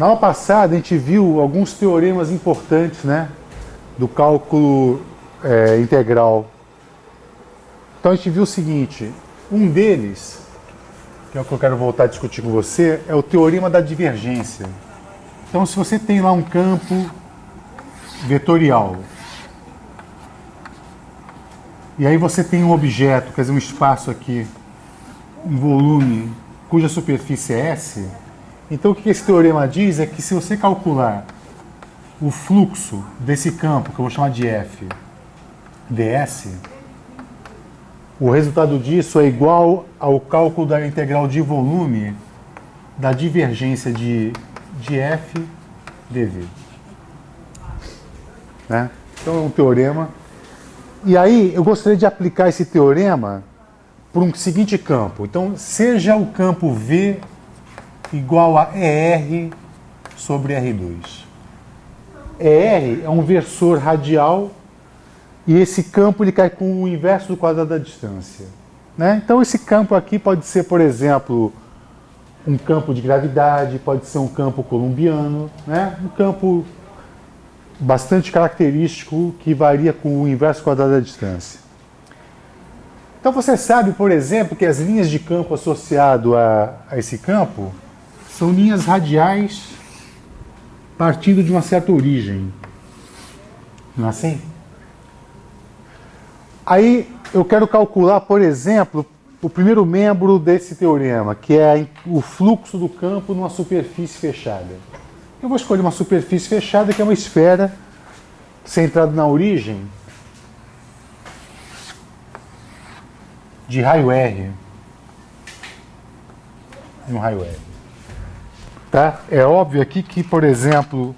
Na aula passada a gente viu alguns teoremas importantes, né, do cálculo integral. Então a gente viu o seguinte, um deles, que é o que eu quero voltar a discutir com você, é o teorema da divergência. Então se você tem lá um campo vetorial, e aí você tem um objeto, quer dizer, um espaço aqui, um volume cuja superfície é S, então o que esse teorema diz é que se você calcular o fluxo desse campo, que eu vou chamar de F, ds, o resultado disso é igual ao cálculo da integral de volume da divergência de F dv. Né? Então é um teorema. E aí eu gostaria de aplicar esse teorema para um seguinte campo. Então, seja o campo V igual a ER sobre R2. ER é um versor radial e esse campo ele cai com o inverso do quadrado da distância. Né? Então, esse campo aqui pode ser, por exemplo, um campo de gravidade, pode ser um campo colombiano, né? Um campo bastante característico que varia com o inverso quadrado da distância. Então você sabe, por exemplo, que as linhas de campo associado a esse campo são linhas radiais partindo de uma certa origem. Não é assim? Aí eu quero calcular, por exemplo, o primeiro membro desse teorema, que é o fluxo do campo numa superfície fechada. Eu vou escolher uma superfície fechada, que é uma esfera centrada na origem de raio R. Um raio R. Tá? É óbvio aqui que, por exemplo,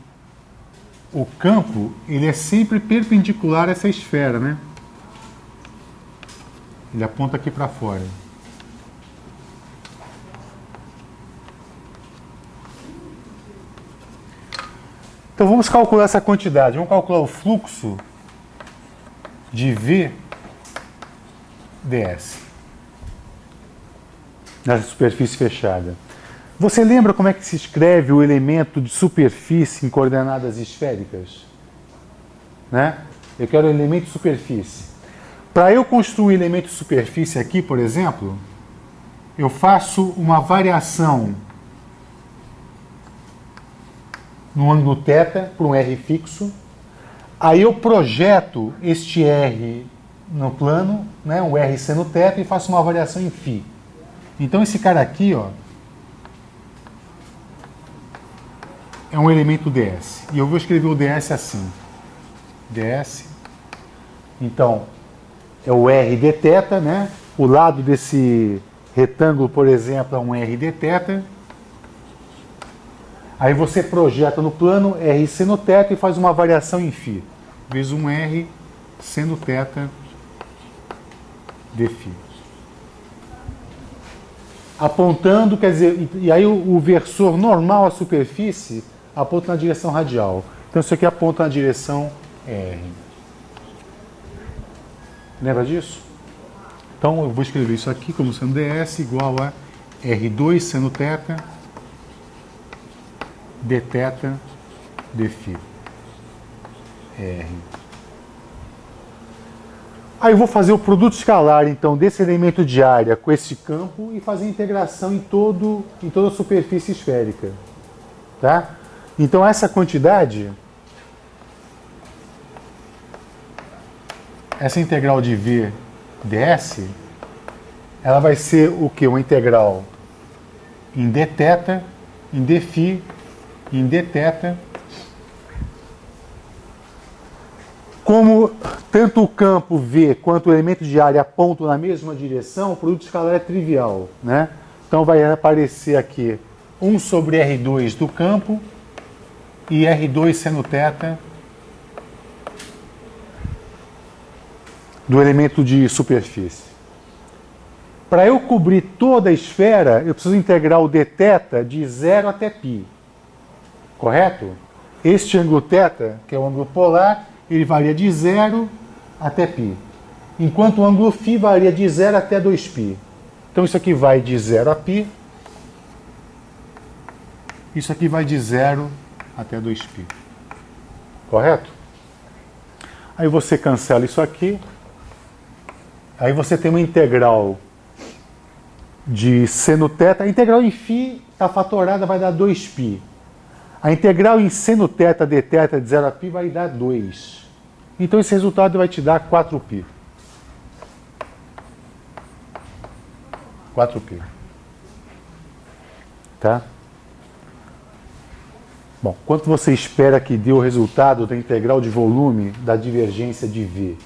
o campo ele é sempre perpendicular a essa esfera, né? Ele aponta aqui para fora. Então vamos calcular essa quantidade. Vamos calcular o fluxo de V ds nessa superfície fechada. Você lembra como é que se escreve o elemento de superfície em coordenadas esféricas? Né? Eu quero o elemento de superfície. Para eu construir o elemento de superfície aqui, por exemplo, eu faço uma variação no ângulo θ por um R fixo. Aí eu projeto este R no plano, né, um R seno θ, e faço uma variação em φ. Então esse cara aqui, ó, é um elemento ds. E eu vou escrever o ds assim. ds. Então, é o R dθ, né? O lado desse retângulo, por exemplo, é um R dθ. Aí você projeta no plano R seno θ e faz uma variação em φ, vezes um R seno θ dφ. Apontando, quer dizer, e aí o versor normal à superfície aponta na direção radial. Então isso aqui aponta na direção R. Lembra disso? Então eu vou escrever isso aqui como sendo ds igual a R2 seno θ dθ dφ. R. Aí eu vou fazer o produto escalar, então, desse elemento de área com esse campo e fazer a integração em toda a superfície esférica. Tá? Então essa quantidade, essa integral de V ds, ela vai ser o quê? Uma integral em dθ, em dφ, em dθ. Como tanto o campo V quanto o elemento de área apontam na mesma direção, o produto escalar é trivial, né? Então vai aparecer aqui 1 sobre R2 do campo e R2 seno θ do elemento de superfície. Para eu cobrir toda a esfera, eu preciso integrar o dθ de 0 até π. Correto? Este ângulo θ, que é o ângulo polar, ele varia de 0 até π. Enquanto o ângulo φ varia de 0 até 2π. Então isso aqui vai de 0 a π. Isso aqui vai de 0 até 2π. Correto? Aí você cancela isso aqui. Aí você tem uma integral de seno θ. A integral em φ está fatorada, vai dar 2π. A integral em seno θ dθ de 0 a π vai dar 2. Então esse resultado vai te dar 4π. 4π. Tá? Bom, quanto você espera que dê o resultado da integral de volume da divergência de V?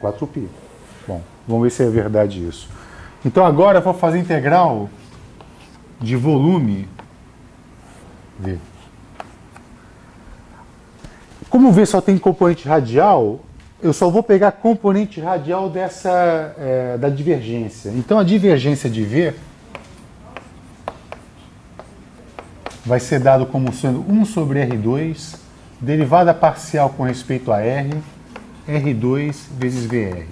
4π. Bom, vamos ver se é verdade isso. Então agora eu vou fazer a integral de volume V. Como V só tem componente radial, eu só vou pegar a componente radial da divergência. Então a divergência de V vai ser dado como sendo 1 sobre R2, derivada parcial com respeito a R, R2 vezes VR.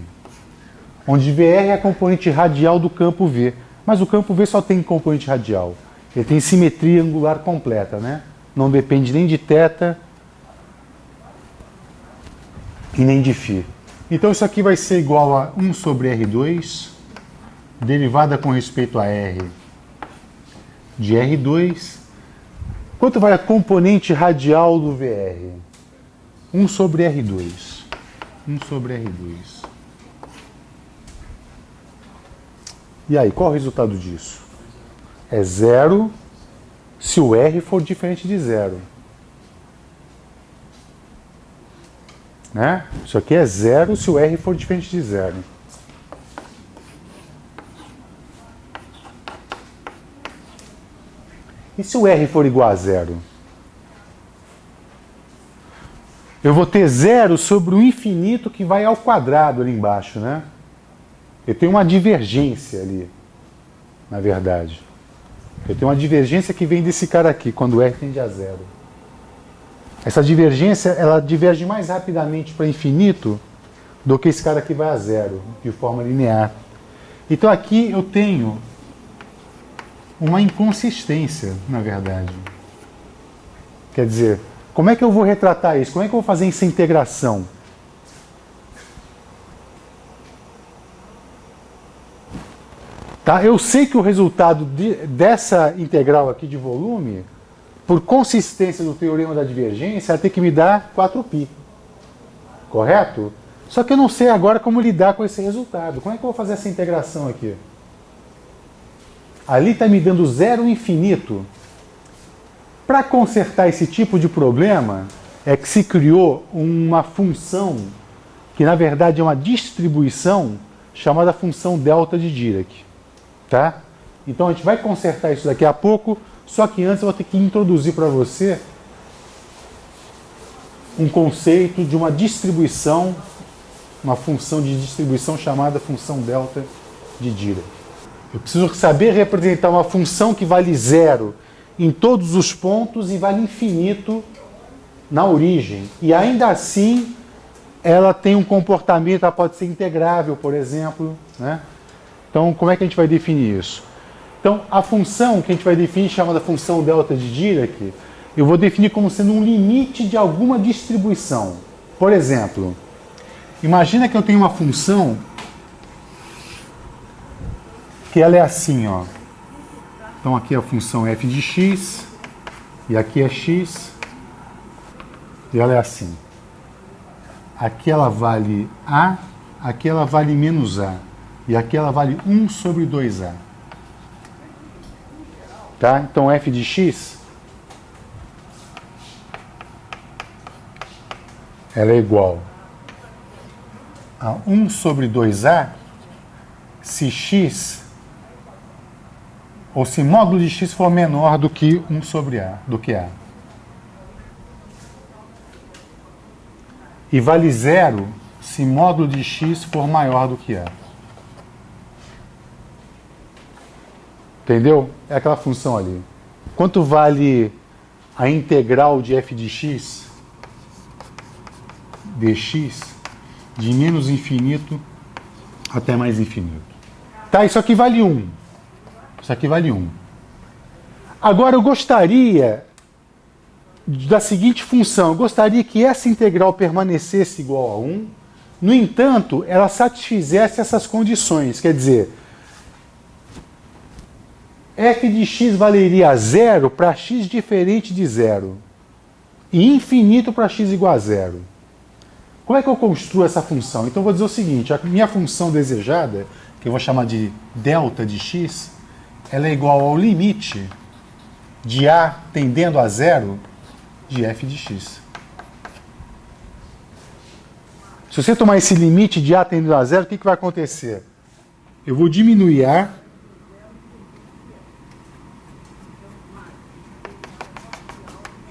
Onde VR é a componente radial do campo V. Mas o campo V só tem componente radial. Ele tem simetria angular completa, né? Não depende nem de θ e nem de φ. Então isso aqui vai ser igual a 1 sobre R2, derivada com respeito a R de R2. Quanto vai a componente radial do VR? 1 sobre R2. 1 sobre R2. E aí, qual é o resultado disso? É 0 se o R for diferente de 0. Né? Isso aqui é 0 se o R for diferente de 0. E se o R for igual a 0? Eu vou ter 0 sobre o infinito que vai ao quadrado ali embaixo, né? Eu tenho uma divergência ali, na verdade. Eu tenho uma divergência que vem desse cara aqui, quando R tende a 0. Essa divergência, ela diverge mais rapidamente para infinito do que esse cara aqui vai a 0, de forma linear. Então aqui eu tenho uma inconsistência, na verdade. Quer dizer, como é que eu vou retratar isso? Como é que eu vou fazer essa integração? Tá? Eu sei que o resultado dessa integral aqui de volume, por consistência do teorema da divergência, ela tem que me dar 4π. Correto? Só que eu não sei agora como lidar com esse resultado. Como é que eu vou fazer essa integração aqui? Ali está me dando 0 infinito. Para consertar esse tipo de problema, é que se criou uma função, que na verdade é uma distribuição, chamada função delta de Dirac. Tá? Então a gente vai consertar isso daqui a pouco, só que antes eu vou ter que introduzir para você um conceito de uma distribuição, uma função de distribuição chamada função delta de Dirac. Eu preciso saber representar uma função que vale 0 em todos os pontos e vale infinito na origem. E ainda assim, ela tem um comportamento, ela pode ser integrável, por exemplo, né? Então, como é que a gente vai definir isso? Então, a função que a gente vai definir, chamada função delta de Dirac, eu vou definir como sendo um limite de alguma distribuição. Por exemplo, imagina que eu tenho uma função que ela é assim, ó. Então, aqui é a função f de x, e aqui é x, e ela é assim. Aqui ela vale a, aqui ela vale menos a. E aqui ela vale 1 sobre 2a. Tá? Então f de x ela é igual a 1 sobre 2a se x, ou se módulo de x for menor do que 1 sobre a, do que a. E vale 0 se módulo de x for maior do que a. Entendeu? É aquela função ali. Quanto vale a integral de f de x dx de menos infinito até mais infinito? Tá, isso aqui vale 1. Isso aqui vale 1. Agora eu gostaria da seguinte função, eu gostaria que essa integral permanecesse igual a 1, no entanto, ela satisfizesse essas condições, quer dizer, f de x valeria 0 para x diferente de 0 e infinito para x igual a 0. Como é que eu construo essa função? Então eu vou dizer o seguinte, a minha função desejada, que eu vou chamar de delta de x, ela é igual ao limite de a tendendo a 0 de f de x. Se você tomar esse limite de a tendendo a 0, o que vai acontecer? Eu vou diminuir a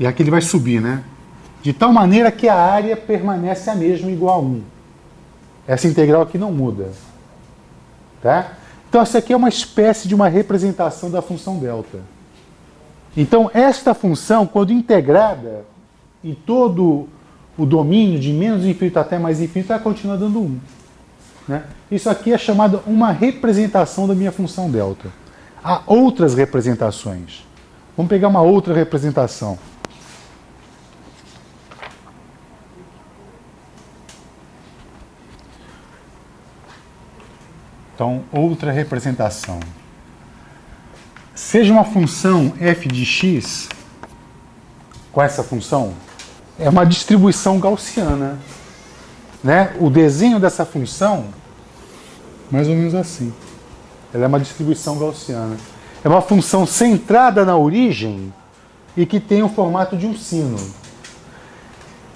e aqui ele vai subir, né? De tal maneira que a área permanece a mesma, igual a 1. Essa integral aqui não muda. Tá? Então, essa aqui é uma espécie de uma representação da função delta. Então, esta função, quando integrada em todo o domínio de menos infinito até mais infinito, ela continua dando 1. Né? Isso aqui é chamado uma representação da minha função delta. Há outras representações. Vamos pegar uma outra representação. Então, outra representação. Seja uma função f de x, com essa função, é uma distribuição gaussiana. Né? O desenho dessa função, mais ou menos assim. Ela é uma distribuição gaussiana. É uma função centrada na origem e que tem o formato de um sino.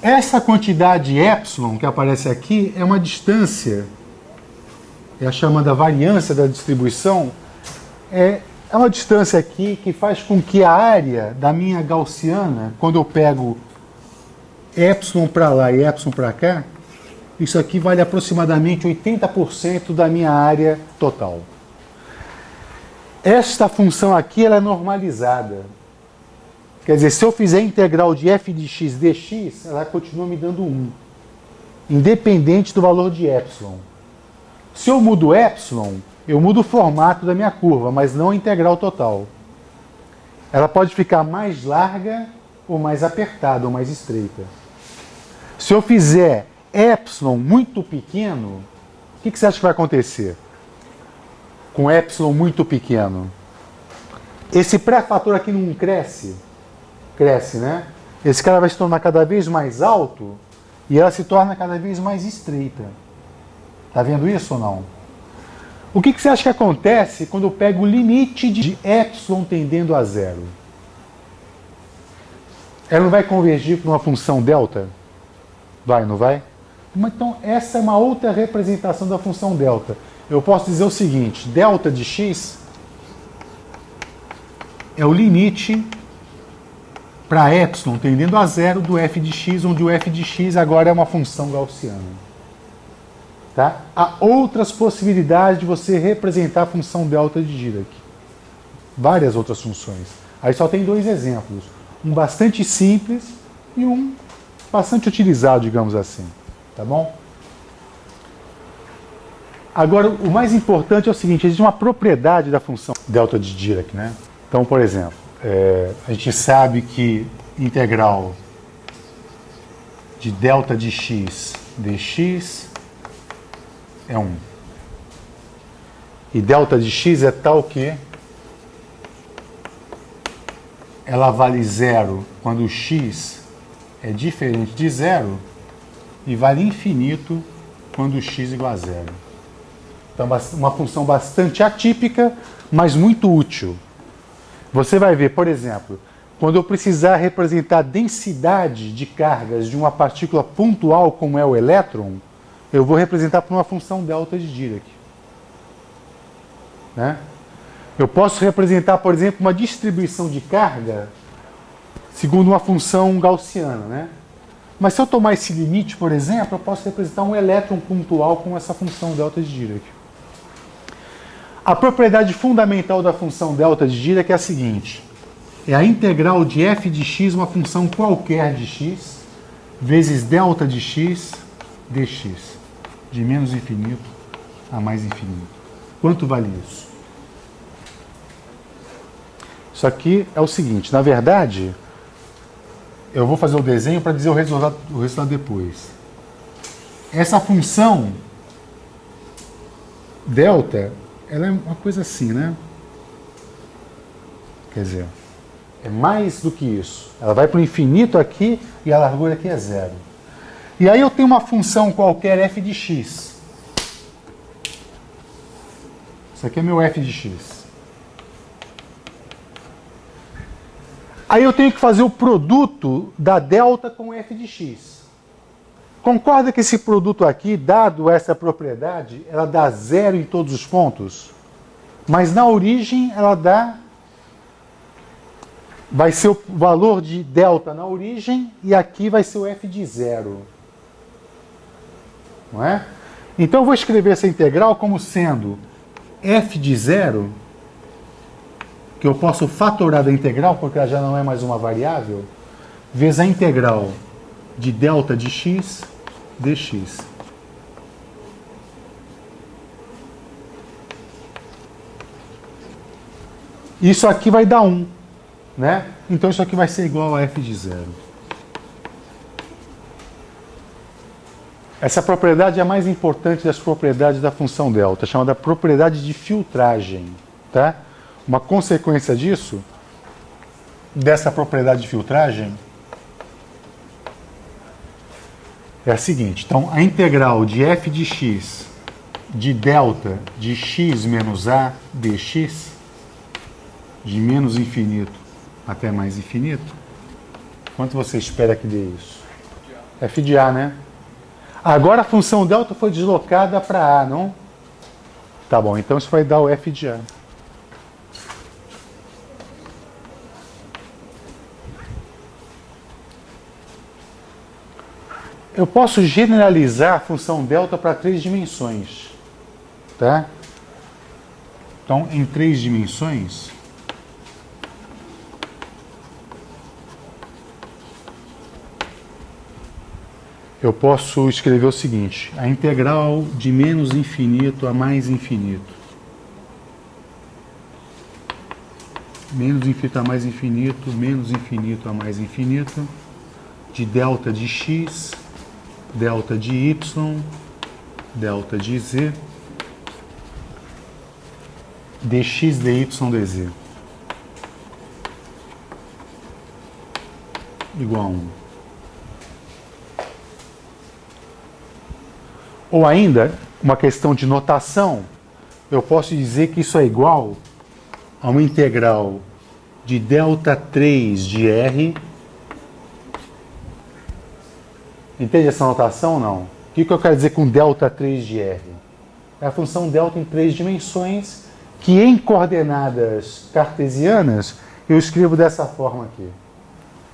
Essa quantidade epsilon que aparece aqui é uma distância, é a chamada variância da distribuição, é uma distância aqui que faz com que a área da minha gaussiana, quando eu pego epsilon para lá e epsilon para cá, isso aqui vale aproximadamente 80% da minha área total. Esta função aqui ela é normalizada. Quer dizer, se eu fizer a integral de f de x dx, ela continua me dando 1, independente do valor de epsilon. Se eu mudo epsilon, eu mudo o formato da minha curva, mas não a integral total. Ela pode ficar mais larga ou mais apertada ou mais estreita. Se eu fizer epsilon muito pequeno, o que você acha que vai acontecer com epsilon muito pequeno? Esse pré-fator aqui não cresce? Cresce, né? Esse cara vai se tornar cada vez mais alto e ela se torna cada vez mais estreita. Tá vendo isso ou não? O que você acha que acontece quando eu pego o limite de epsilon tendendo a 0? Ela não vai convergir para uma função delta? Vai, não vai? Então, essa é uma outra representação da função delta. Eu posso dizer o seguinte, delta de x é o limite para epsilon tendendo a 0 do f de x, onde o f de x agora é uma função gaussiana. Tá? Há outras possibilidades de você representar a função delta de Dirac. Várias outras funções. Aí só tem dois exemplos. Um bastante simples e um bastante utilizado, digamos assim. Tá bom? Agora, o mais importante é o seguinte, existe uma propriedade da função delta de Dirac. Né? Então, por exemplo, a gente sabe que integral de delta de x dx é 1. E delta de x é tal que ela vale 0 quando o x é diferente de 0 e vale infinito quando o x é igual a 0. Então, uma função bastante atípica, mas muito útil. Você vai ver, por exemplo, quando eu precisar representar a densidade de cargas de uma partícula pontual como é o elétron, eu vou representar por uma função delta de Dirac. Né? Eu posso representar, por exemplo, uma distribuição de carga segundo uma função gaussiana. Né? Mas se eu tomar esse limite, por exemplo, eu posso representar um elétron pontual com essa função delta de Dirac. A propriedade fundamental da função delta de Dirac é a seguinte. É a integral de f de x, uma função qualquer de x, vezes delta de x dx. De menos infinito a mais infinito. Quanto vale isso? Isso aqui é o seguinte, na verdade, eu vou fazer o desenho para dizer o resultado depois. Essa função delta, ela é uma coisa assim, né? Quer dizer, é mais do que isso. Ela vai para o infinito aqui e a largura aqui é zero. E aí eu tenho uma função qualquer f de x. Isso aqui é meu f de x. Aí eu tenho que fazer o produto da delta com f de x. Concorda que esse produto aqui, dado essa propriedade, ela dá zero em todos os pontos? Mas na origem ela dá... Vai ser o valor de delta na origem e aqui vai ser o f de zero. Não é? Então eu vou escrever essa integral como sendo f de zero, que eu posso fatorar da integral, porque ela já não é mais uma variável, vezes a integral de delta de x dx. Isso aqui vai dar 1, né? Então isso aqui vai ser igual a f de zero. Essa propriedade é a mais importante das propriedades da função delta, chamada propriedade de filtragem, tá? Uma consequência disso, dessa propriedade de filtragem, é a seguinte. Então, a integral de f de x de delta de x menos a dx, de menos infinito até mais infinito, quanto você espera que dê isso? F de a, né? Agora a função delta foi deslocada para a, não? Tá bom, então isso vai dar o f de a. Eu posso generalizar a função delta para 3 dimensões, tá? Então, em 3 dimensões, eu posso escrever o seguinte: a integral de menos infinito a mais infinito. Menos infinito a mais infinito, menos infinito a mais infinito, de delta de x, delta de y, delta de z, dx, dy, dz. Igual a 1. Ou ainda, uma questão de notação, eu posso dizer que isso é igual a uma integral de delta 3 de r. Entende essa notação ou não? O que eu quero dizer com delta 3 de r? É a função delta em 3 dimensões, que em coordenadas cartesianas eu escrevo dessa forma aqui.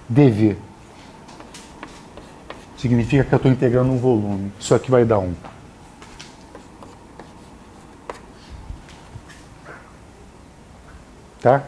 dv. Significa que eu estou integrando um volume. Isso aqui vai dar 1. Tá?